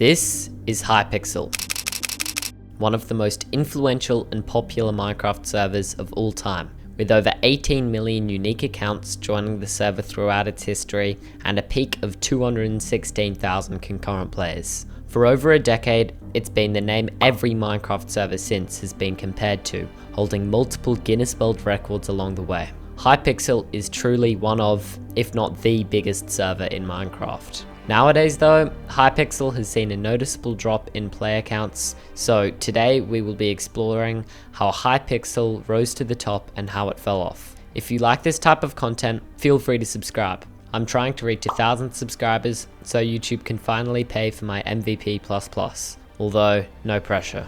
This is Hypixel, one of the most influential and popular Minecraft servers of all time, with over 18 million unique accounts joining the server throughout its history and a peak of 216,000 concurrent players. For over a decade, it's been the name every Minecraft server since has been compared to, holding multiple Guinness World Records along the way. Hypixel is truly one of, if not the biggest server in Minecraft. Nowadays though, Hypixel has seen a noticeable drop in player counts, so today we will be exploring how Hypixel rose to the top and how it fell off. If you like this type of content, feel free to subscribe. I'm trying to reach 1,000 subscribers so YouTube can finally pay for my MVP++, although no pressure.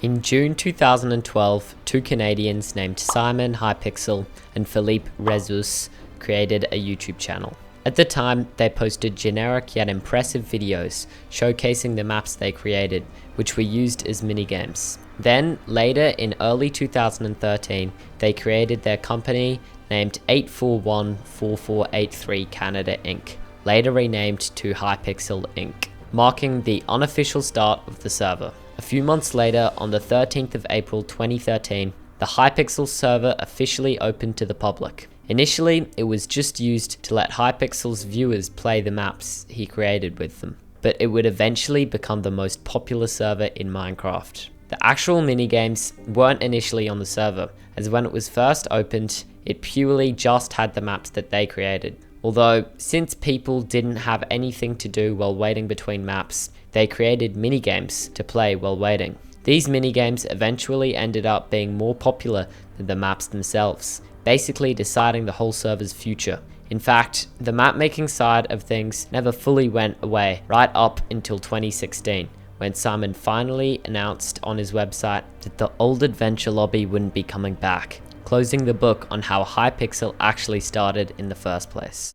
In June 2012, two Canadians named Simon Hypixel and Philippe Rezus created a YouTube channel. At the time, they posted generic yet impressive videos showcasing the maps they created, which were used as minigames. Then, later in early 2013, they created their company named 8414483 Canada Inc., later renamed to Hypixel Inc., marking the unofficial start of the server. A few months later, on the 13th of April 2013, the Hypixel server officially opened to the public. Initially, it was just used to let Hypixel's viewers play the maps he created with them, but it would eventually become the most popular server in Minecraft. The actual minigames weren't initially on the server, as when it was first opened, it purely just had the maps that they created. Although, since people didn't have anything to do while waiting between maps, they created minigames to play while waiting. These minigames eventually ended up being more popular than the maps themselves, basically deciding the whole server's future. In fact, the map making side of things never fully went away right up until 2016, when Simon finally announced on his website that the old adventure lobby wouldn't be coming back, closing the book on how Hypixel actually started in the first place.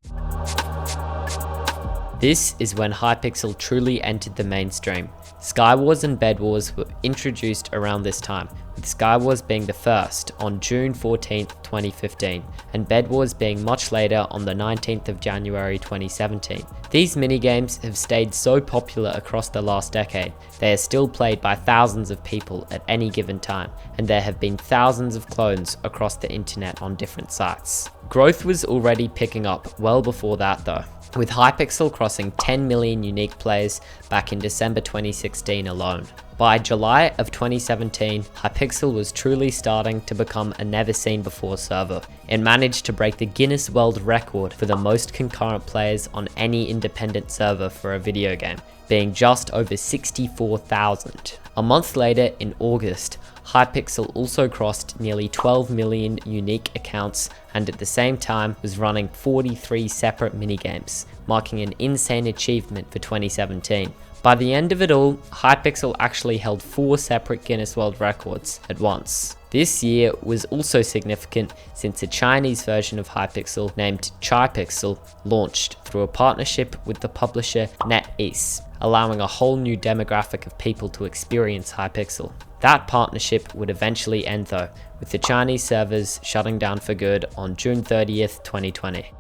This is when Hypixel truly entered the mainstream. Skywars and Bedwars were introduced around this time, with Skywars being the first on June 14th, 2015, and Bedwars being much later on the 19th of January 2017. These minigames have stayed so popular across the last decade, they are still played by thousands of people at any given time, and there have been thousands of clones across the internet on different sites. Growth was already picking up well before that though, with Hypixel crossing 10 million unique players back in December 2016 alone. By July of 2017, Hypixel was truly starting to become a never-seen-before server. It managed to break the Guinness World Record for the most concurrent players on any independent server for a video game, being just over 64,000. A month later, in August, Hypixel also crossed nearly 12 million unique accounts and at the same time was running 43 separate minigames, marking an insane achievement for 2017. By the end of it all, Hypixel actually held 4 separate Guinness World Records at once. This year was also significant since a Chinese version of Hypixel named Hypixel launched through a partnership with the publisher NetEase, allowing a whole new demographic of people to experience Hypixel. That partnership would eventually end though, with the Chinese servers shutting down for good on June 30th, 2020.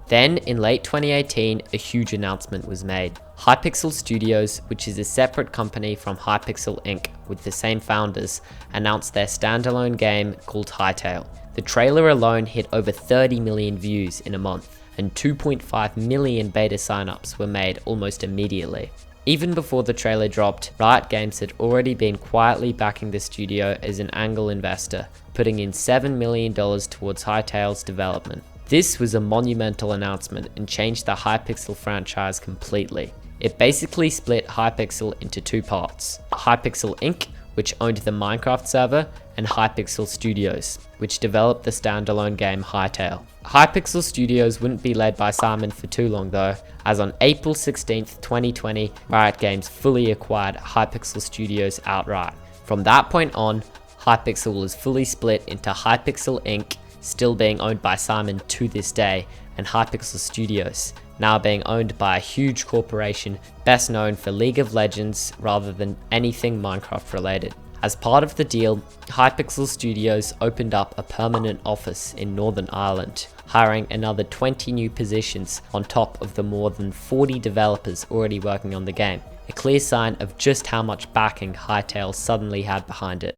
Then, in late 2018, a huge announcement was made. Hypixel Studios, which is a separate company from Hypixel Inc. with the same founders, announced their standalone game called Hytale. The trailer alone hit over 30 million views in a month, and 2.5 million beta signups were made almost immediately. Even before the trailer dropped, Riot Games had already been quietly backing the studio as an angel investor, putting in $7 million towards Hytale's development. This was a monumental announcement and changed the Hypixel franchise completely. It basically split Hypixel into two parts: Hypixel Inc., which owned the Minecraft server, and Hypixel Studios, which developed the standalone game Hytale. Hypixel Studios wouldn't be led by Simon for too long though, as on April 16th, 2020, Riot Games fully acquired Hypixel Studios outright. From that point on, Hypixel was fully split into Hypixel Inc., still being owned by Simon to this day, and Hypixel Studios, now being owned by a huge corporation best known for League of Legends rather than anything Minecraft related. As part of the deal, Hypixel Studios opened up a permanent office in Northern Ireland, hiring another 20 new positions on top of the more than 40 developers already working on the game, a clear sign of just how much backing Hytale suddenly had behind it.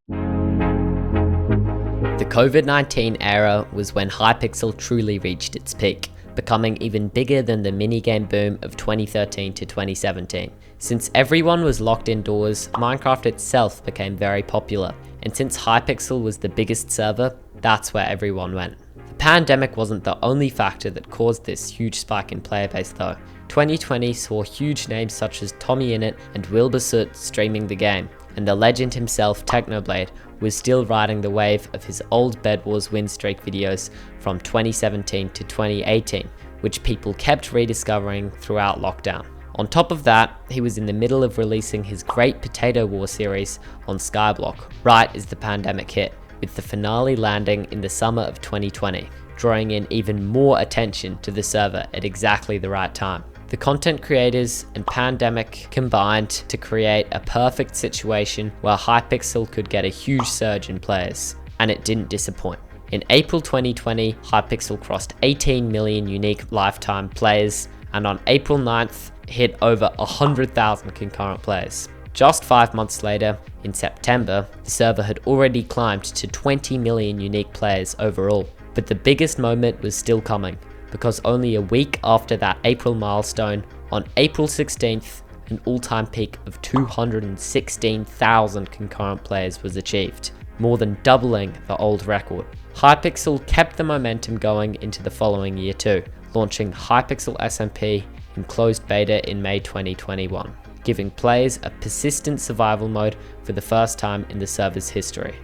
The COVID-19 era was when Hypixel truly reached its peak, becoming even bigger than the minigame boom of 2013 to 2017. Since everyone was locked indoors, Minecraft itself became very popular, and since Hypixel was the biggest server, that's where everyone went. The pandemic wasn't the only factor that caused this huge spike in player base though. 2020 saw huge names such as Tommy Innit and Wilbur streaming the game, and the legend himself, Technoblade, was still riding the wave of his old Bed Wars win streak videos from 2017 to 2018, which people kept rediscovering throughout lockdown. On top of that, he was in the middle of releasing his Great Potato War series on Skyblock, right as the pandemic hit, with the finale landing in the summer of 2020, drawing in even more attention to the server at exactly the right time. The content creators and pandemic combined to create a perfect situation where Hypixel could get a huge surge in players, and it didn't disappoint. In April 2020, Hypixel crossed 18 million unique lifetime players, and on April 9th, hit over 100,000 concurrent players. Just 5 months later, in September, the server had already climbed to 20 million unique players overall. But the biggest moment was still coming, because only a week after that April milestone, on April 16th, an all-time peak of 216,000 concurrent players was achieved, more than doubling the old record. Hypixel kept the momentum going into the following year too, launching Hypixel SMP in closed beta in May 2021, giving players a persistent survival mode for the first time in the server's history.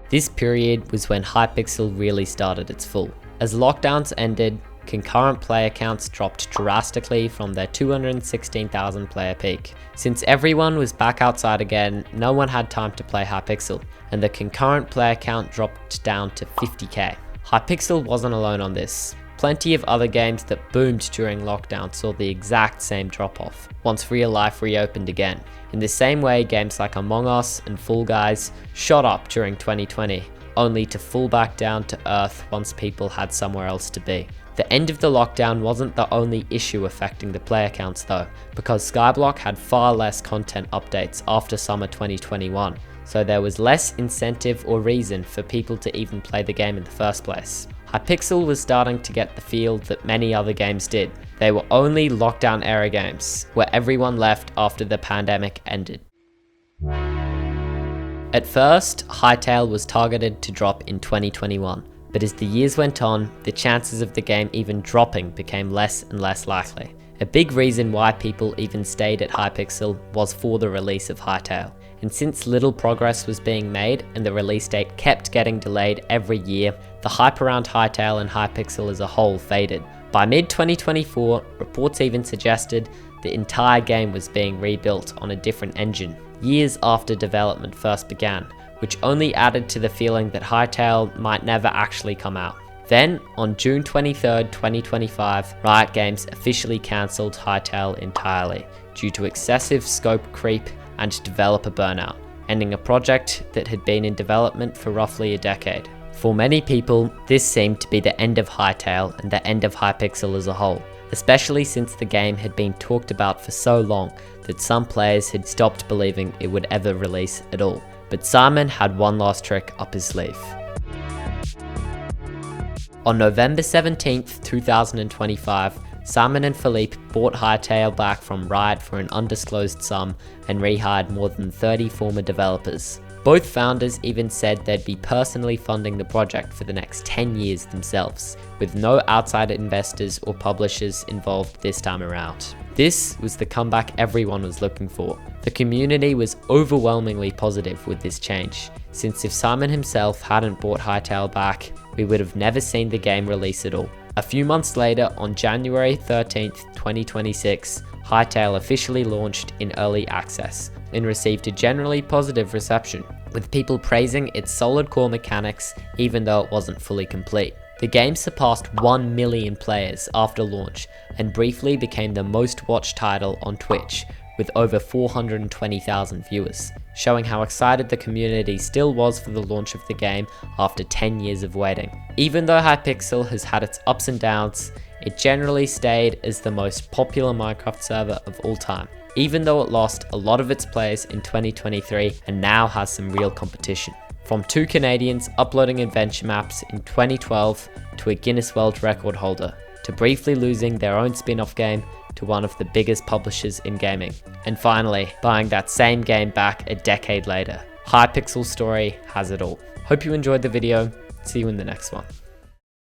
This period was when Hypixel really started its fall. As lockdowns ended, concurrent player counts dropped drastically from their 216,000 player peak. Since everyone was back outside again, no one had time to play Hypixel, and the concurrent player count dropped down to 50k. Hypixel wasn't alone on this. Plenty of other games that boomed during lockdown saw the exact same drop-off, once real life reopened again. In the same way, games like Among Us and Fall Guys shot up during 2020, only to fall back down to earth once people had somewhere else to be. The end of the lockdown wasn't the only issue affecting the player counts though, because Skyblock had far less content updates after summer 2021, so there was less incentive or reason for people to even play the game in the first place. Hypixel was starting to get the feel that many other games did. They were only lockdown era games, where everyone left after the pandemic ended. At first, Hytale was targeted to drop in 2021, but as the years went on, the chances of the game even dropping became less and less likely. A big reason why people even stayed at Hypixel was for the release of Hytale. And since little progress was being made and the release date kept getting delayed every year, the hype around Hytale and Hypixel as a whole faded. By mid-2024, reports even suggested the entire game was being rebuilt on a different engine, years after development first began, which only added to the feeling that Hytale might never actually come out. Then, on June 23rd, 2025, Riot Games officially cancelled Hytale entirely, due to excessive scope creep and developer burnout, ending a project that had been in development for roughly a decade. For many people, this seemed to be the end of Hytale and the end of Hypixel as a whole, especially since the game had been talked about for so long that some players had stopped believing it would ever release at all. But Simon had one last trick up his sleeve. On November 17th, 2025, Simon and Philippe bought Hytale back from Riot for an undisclosed sum and rehired more than 30 former developers. Both founders even said they'd be personally funding the project for the next 10 years themselves, with no outside investors or publishers involved this time around. This was the comeback everyone was looking for. The community was overwhelmingly positive with this change, since if Simon himself hadn't bought Hytale back, we would have never seen the game release at all. A few months later, on January 13th, 2026, Hytale officially launched in early access and received a generally positive reception, with people praising its solid core mechanics even though it wasn't fully complete. The game surpassed 1 million players after launch and briefly became the most watched title on Twitch, with over 420,000 viewers, showing how excited the community still was for the launch of the game after 10 years of waiting. Even though Hypixel has had its ups and downs, it generally stayed as the most popular Minecraft server of all time, even though it lost a lot of its players in 2023 and now has some real competition. From 2 Canadians uploading adventure maps in 2012 to a Guinness World Record holder, to briefly losing their own spin-off game to one of the biggest publishers in gaming, and finally buying that same game back a decade later. Hypixel's story has it all. Hope you enjoyed the video. See you in the next one.